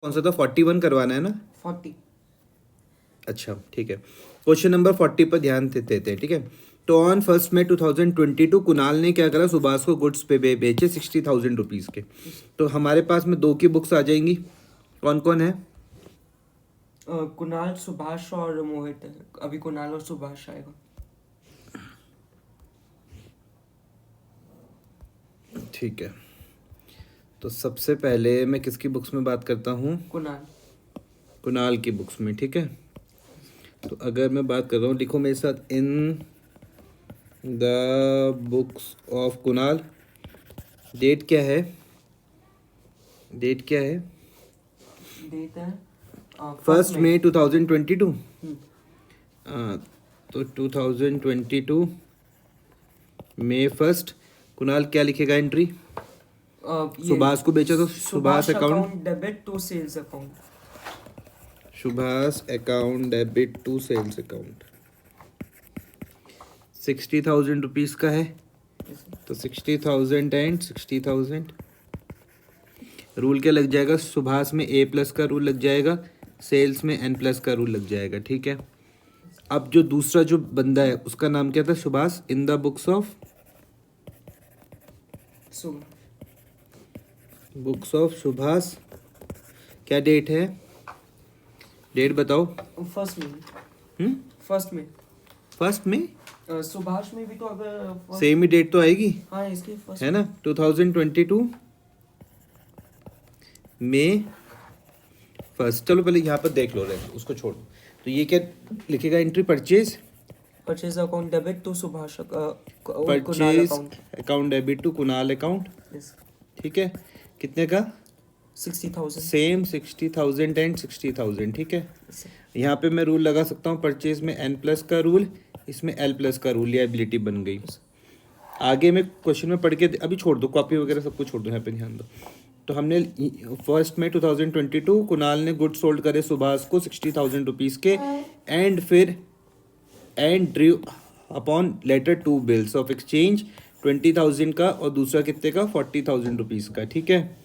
कौन सा था? 41 करवाना है ना? 40। अच्छा ठीक है, क्वेश्चन नंबर 40 पर ध्यान देते हैं, ठीक है। तो ऑन 1 मई 2022 कुणाल ने क्या करा, सुभाष को गुड्स पे बेचे 60,000 रुपीज़ के। तो हमारे पास में दो की बुक्स आ जाएंगी, कौन कौन है? कुणाल, सुभाष और मोहित है। अभी कुणाल और सुभाष आएगा। ठीक है, तो सबसे पहले मैं किसकी बुक्स में बात करता हूँ? कुणाल। कुणाल की बुक्स में, ठीक है। तो अगर मैं बात कर रहा हूँ, लिखो मेरे साथ, in the books of Kunal. Date क्या है? डेट क्या है? डेट है 1 मई 2022। हम्म। तो 2022 मई 1 कुणाल क्या लिखेगा एंट्री? सुभाष को बेचा तो Subhash account, debit to sales account. Subhash account debit to sales account. 60,000 rupees का है, तो 60,000 एंड 60,000। रूल क्या लग जाएगा? सुभाष में A+ का रूल लग जाएगा, सेल्स में N+ का रूल लग जाएगा, ठीक है। अब जो दूसरा जो बंदा है उसका नाम क्या था? सुभाष। इन द बुक्स ऑफ सुभाष क्या डेट है? डेट बताओ। 1 मई। 1 मई। 1 में सुभाष में भी तो अगर सेम ही डेट तो आएगी, हाँ इसकी 1 है ना? 2022 में 1। चलो पहले यहाँ पर देख लो, उसको छोड़ दो। तो ये क्या लिखेगा entry? Purchase account debit to Subhash purchase account debit to Kunal account, ठीक है। कितने का? 60,000। सेम 60,000 एंड 60,000, ठीक है। यहाँ पे मैं रूल लगा सकता हूँ, परचेज में N+ का रूल, इसमें L+ का रूल, लिएबिलिटी बन गई। आगे में क्वेश्चन में पढ़ के अभी छोड़ दो, कॉपी वगैरह सब कुछ छोड़ दो, यहाँ पे ध्यान दो। तो हमने 1 मई 2022 कुणाल ने गुड सोल्ड करे सुभाष को 60,000 रुपीज़ के, एंड फिर drew upon later 2 bills of exchange, 20,000 का और दूसरा कितने का? 40,000 रुपीज़ का, ठीक है।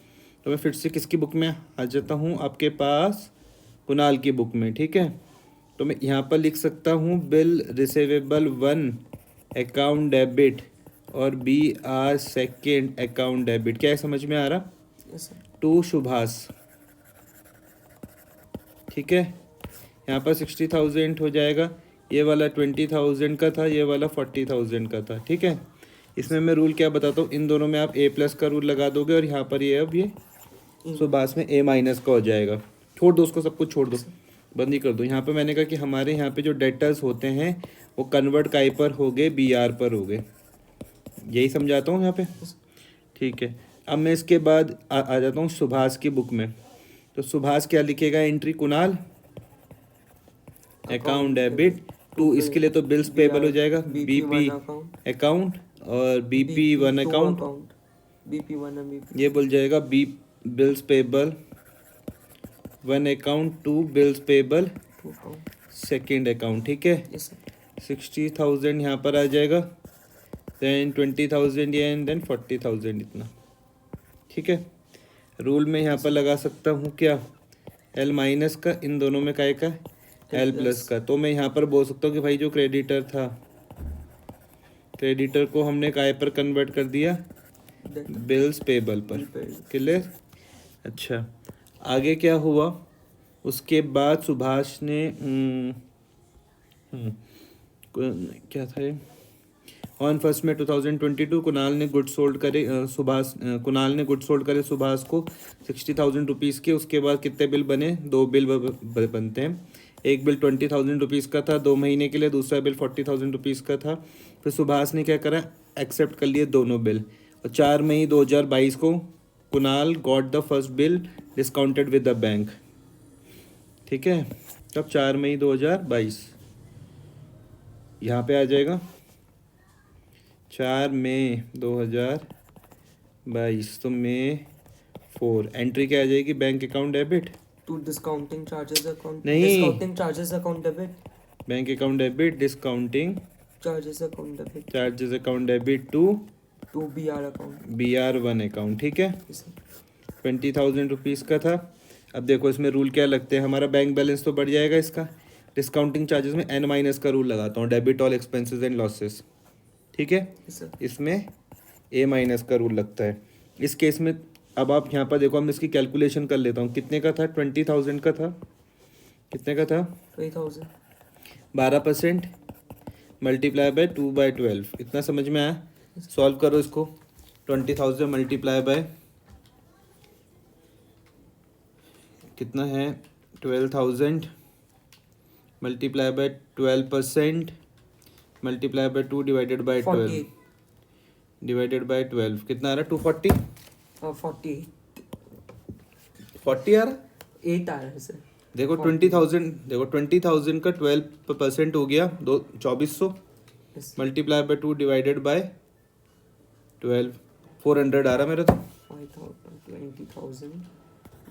तो मैं फिर से किसकी बुक में आ जाता हूँ? आपके पास कुणाल की बुक में, ठीक है। तो मैं यहाँ पर लिख सकता हूँ, बिल रिसीवेबल 1 अकाउंट डेबिट और BR सेकेंड अकाउंट डेबिट। क्या है, समझ में आ रहा? टू सुभाष, ठीक है। यहाँ पर 60,000 हो जाएगा, ये वाला 20,000 का था, ये वाला 40,000 का था, ठीक है। इसमें मैं रूल क्या बताता हूँ, इन दोनों में आप A+ का रूल लगा दोगे और यहाँ पर ये अब ये सुभाष में A- का हो जाएगा। छोड़ दो उसको, सब कुछ छोड़ दो, बंद ही कर दो। यहाँ पे मैंने कहा कि हमारे यहाँ पे जो डेटर्स होते हैं वो कन्वर्ट काय पर हो गए, BR पर हो गए, यही समझाता हूँ यहाँ पे, ठीक है। अब मैं इसके बाद आ जाता हूँ सुभाष की बुक में। तो सुभाष क्या लिखेगा entry? Kunal account debit to, इसके लिए तो बिल्स पेबल हो जाएगा, BP अकाउंट और BP1 अकाउंट, ये बोल जाएगा bills payable 1 account to bills payable second account, ठीक है। 60,000 यहाँ पर आ जाएगा, देन 20,000 ये, एंड देन 40,000 इतना, ठीक है। रूल में यहाँ पर लगा सकता हूँ क्या? L- का, इन दोनों में काय का? L+ का। तो मैं यहाँ पर बोल सकता हूँ कि भाई जो क्रेडिटर था, क्रेडिटर को हमने काय पर कन्वर्ट कर दिया? बिल्स पेबल पर। क्लियर? अच्छा, आगे क्या हुआ? उसके बाद सुभाष ने क्या था ये? ऑन 1 मई 2022 कुणाल ने गुड सोल्ड करे कुणाल ने गुड सोल्ड करे सुभाष को 60,000 रुपीज़ के। उसके बाद कितने बिल बने? 2 बिल बनते हैं। एक बिल 20,000 रुपीज़ का था 2 महीने के लिए, दूसरा बिल 40,000 रुपीज़ का था। फिर सुभाष ने क्या करा? एक्सेप्ट कर लिए दोनों बिल, और 4 मई 2022 को Kunal got the first bill discounted with the bank, ठीक है। तब 4 मई 2022 यहाँ पे आ जाएगा, 4 मई 2022। तो मई 4 एंट्री क्या आ जाएगी? Bank account debit to discounting charges account, नहीं, discounting charges account debit, bank account debit discounting charges account debit, charges account debit to BR account, BR1 account, ठीक है। 20,000 रुपीज़ का था। अब देखो इसमें रूल क्या लगते हैं, हमारा बैंक बैलेंस तो बढ़ जाएगा इसका। डिस्काउंटिंग चार्जेस में n माइनस का रूल लगाता हूँ, debit all expenses and losses, ठीक है। Yes sir. इसमें a माइनस का रूल लगता है इस केस में। अब आप यहाँ पर देखो, हम इसकी कैलकुलेशन कर लेता हूँ, कितने का था, 20,000 का था, कितने का था, 20,000। 12% मल्टीप्लाई बाय 2/12, इतना समझ में आया। सॉल्व करो इसको, 20,000 मल्टीप्लाई बाय कितना है, 12,000 multiply by 12% multiply by 2 divided by 12 divided by 12 कितना आ रहा है, 240, 48 40 आ रहा है। 8 आ रहा है सर। देखो 20,000, देखो 20,000 का 12% हो गया 2400 yes multiply by 2 divided by 12, 400 आ रहा मेरा तो। 20,000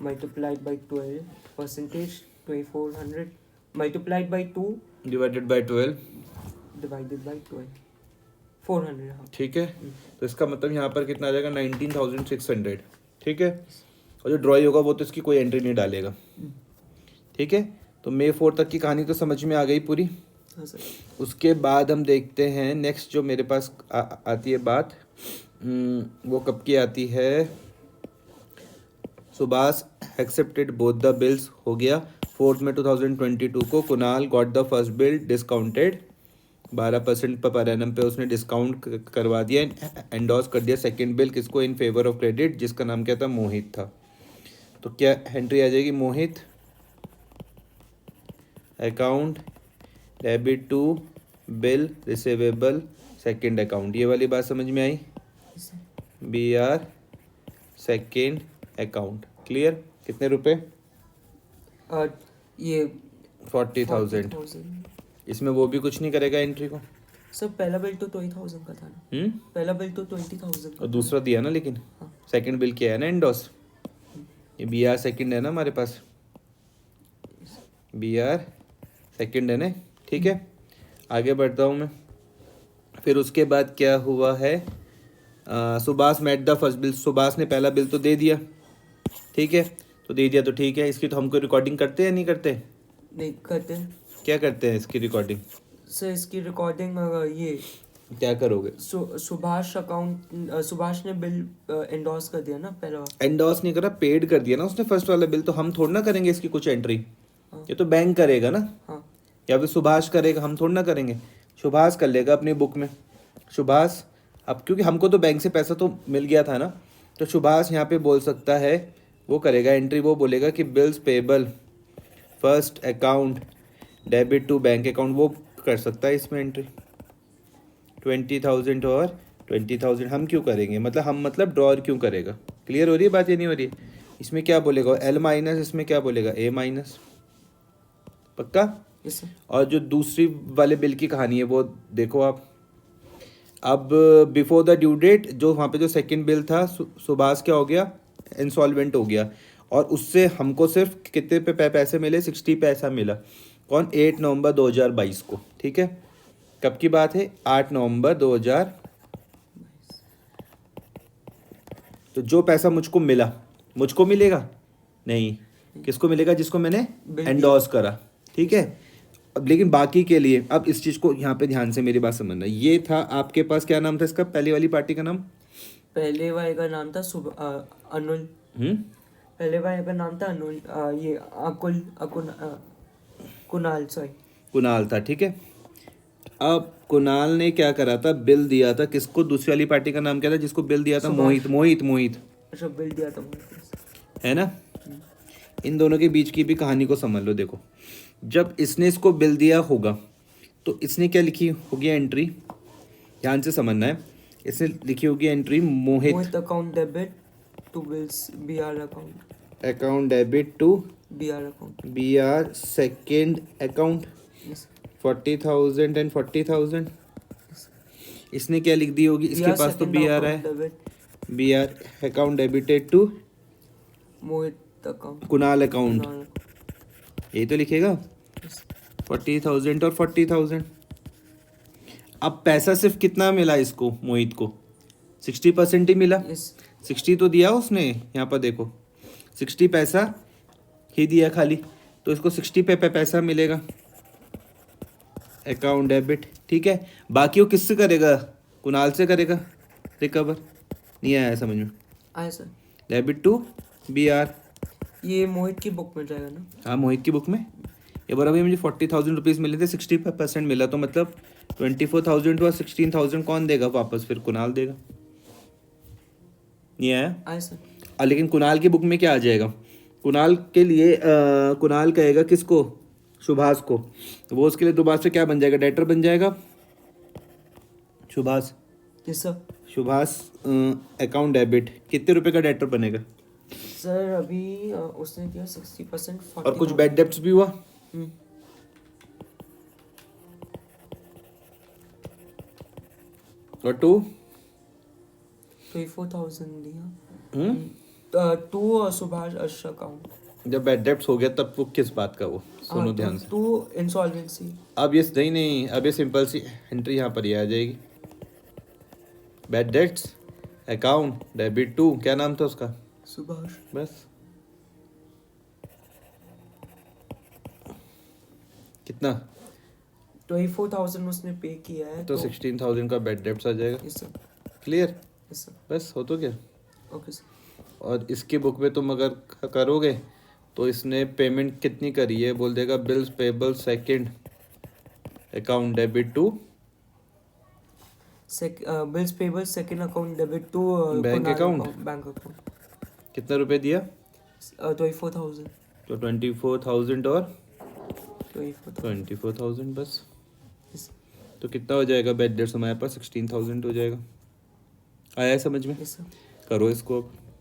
multiplied by 12 percentage 2400 multiplied by 2 divided by 12, divided by 12 400। हाँ ठीक है। तो इसका मतलब यहाँ पर कितना आ जाएगा, 19,600, ठीक है। और जो ड्रॉई होगा वो तो इसकी कोई एंट्री नहीं डालेगा, ठीक है। तो May 4 तक की कहानी तो समझ में आ गई पूरी। हाँ सर। उसके बाद हम देखते हैं नेक्स्ट जो मेरे पास आती है बात, वो कब की आती है, Subhash accepted both the bills हो गया 4 में 2022 को। Kunal got the first bill discounted 12% per annum पे उसने डिस्काउंट करवा दिया, एंडोर्स कर दिया सेकंड बिल किसको, इन फेवर ऑफ क्रेडिट, जिसका नाम क्या था, मोहित था। तो क्या एंट्री आ जाएगी, Mohit account debit to bill receivable second account, ये वाली बात समझ में आई, BR सेकंड अकाउंट, क्लियर। कितने रुपए, ये 40,000। इसमें वो भी कुछ नहीं करेगा एंट्री को। सर पहला बिल तो 20,000 का था ना। पहला बिल तो 20,000 और दूसरा दिया ना, लेकिन हाँ। सेकंड बिल क्या है ना, एंडोस, ये BR सेकंड है ना हमारे पास, BR सेकंड है ना, ठीक है। आगे बढ़ता हूँ मैं। फिर उसके बाद क्या हुआ है, Subhash met the first bill, Subhash ने पहला बिल तो दे दिया, ठीक है। तो दे दिया तो ठीक है, इसकी तो हमको रिकॉर्डिंग करते हैं नहीं करते, नहीं करते हैं। क्या करते हैं इसकी रिकॉर्डिंग, सर इसकी रिकॉर्डिंग ये क्या करोगे, सुभाष अकाउंट सुभाष ने बिल एंडोर्स कर दिया ना पहला। एंडोर्स नहीं करा, पेड कर दिया ना उसने फर्स्ट वाला बिल, तो हम थोड़ा ना करेंगे इसकी कुछ एंट्री, ये तो बैंक करेगा ना, हाँ या फिर सुभाष करेगा, हम थोड़ा ना करेंगे। सुभाष कर लेगा अपनी बुक में, सुभाष, अब क्योंकि हमको तो बैंक से पैसा तो मिल गया था ना, तो सुभाष यहाँ पे बोल सकता है, वो करेगा एंट्री, वो बोलेगा कि bills payable first account debit to bank account, वो कर सकता है इसमें एंट्री। 20,000 और 20,000 हम क्यों करेंगे, मतलब ड्रॉर क्यों करेगा, क्लियर हो रही है बात, ये नहीं हो रही है। इसमें क्या बोलेगा, L माइनस, इसमें क्या बोलेगा, A माइनस, पक्का। Yes sir. और जो दूसरी वाले बिल की कहानी है वो देखो आप, अब बिफोर द ड्यू डेट जो वहाँ पे जो सेकंड बिल था, सुभाष क्या हो गया, इंसॉल्वेंट हो गया, और उससे हमको सिर्फ कितने पे पैसे मिले, 60 पैसा मिला, कौन, 8 नवंबर 2022 को, ठीक है। कब की बात है, 8 नवंबर 2000। तो जो पैसा मुझको मिला, मुझको मिलेगा नहीं, किसको मिलेगा, जिसको मैंने एंडोर्स करा, ठीक है। अब लेकिन बाकी के लिए, अब इस चीज़ को यहाँ पे ध्यान से मेरी बात समझना, ये था आपके पास, क्या नाम था इसका, पहली वाली पार्टी का नाम, पहले वाले का नाम था अनुल। पहले वाले का नाम था अनुल, ये कुणाल, सॉरी कुणाल था, ठीक है। अब कुणाल ने क्या करा था, बिल दिया था किसको, दूसरी वाली पार्टी का नाम क्या था जिसको बिल दिया था, मोहित, अच्छा बिल दिया था, है ना। इन दोनों के बीच की भी कहानी को समझ लो, देखो जब इसने इसको बिल दिया होगा तो इसने क्या लिखी होगी एंट्री, ध्यान से समझना है, इसने लिखी होगी entry, Mohit account debit to bills BR account debit to account BR second account 40,000 and 40,000। इसने क्या लिख दी होगी, इसके पास तो BR है, BR account debited to Mohit account, Kunal account, यही तो लिखेगा 40,000 और 40,000। अब पैसा सिर्फ कितना मिला इसको, मोहित को 60% ही मिला, 60 तो दिया उसने, यहाँ पर देखो 60 पैसा ही दिया खाली, तो इसको 60 पे पैसा मिलेगा, अकाउंट डेबिट, ठीक है। बाकी वो किससे करेगा, कुणाल से करेगा रिकवर, नहीं आया समझ में। आया सर। डेबिट टू BR, ये मोहित की बुक में जाएगा ना? हाँ मोहित की बुक में। ये बार अभी मुझे 40,000 रुपीज़ मिले थे, 60% मिला, तो मतलब 24,000 और 16,000 कौन देगा वापस, फिर कुणाल देगा। नहीं आया? आया सर। लेकिन कुणाल की बुक में क्या आ जाएगा, कुणाल के लिए कुणाल कहेगा किसको, सुभाष को, तो वो उसके लिए दोबारा से क्या बन जाएगा, डेटर बन जाएगा Subhash. Yes sir. Subhash account debit, कितने रुपए का डेटर बनेगा सर अभी उसने दिया 60%, और कुछ बैड डेब्ट्स भी हुआ, और 24,000 दिया। टू सुभाष अर्श अकाउंट। जब बैड डेब्ट्स हो गया तब वो किस बात का, वो सुनो ध्यान से। To insolvency. अब ये नहीं, अब ये सिंपल सी एंट्री यहाँ पर ही आ जाएगी, bad debts account debit to, क्या नाम था उसका, सुभाष। बस। कितना, 24,000 उसने पे किया है, तो 16,000 का बैड डेब्ट्स आ जाएगा। Yes sir. Clear, yes sir. बस हो तो क्या। Okay sir. और इसकी बुक में तुम अगर करोगे तो इसने पेमेंट कितनी करी है, बोल देगा bills payable second account debit to bills payable second account debit to bank account, bank account. कितना रुपए दिया, 24,000। तो 24,000 और 24,000। 24,000 बस। यस तो कितना हो जाएगा बैड डेट्स हमारे पास, 16,000 हो जाएगा। आया है समझ में, यस सर। करो इसको अब।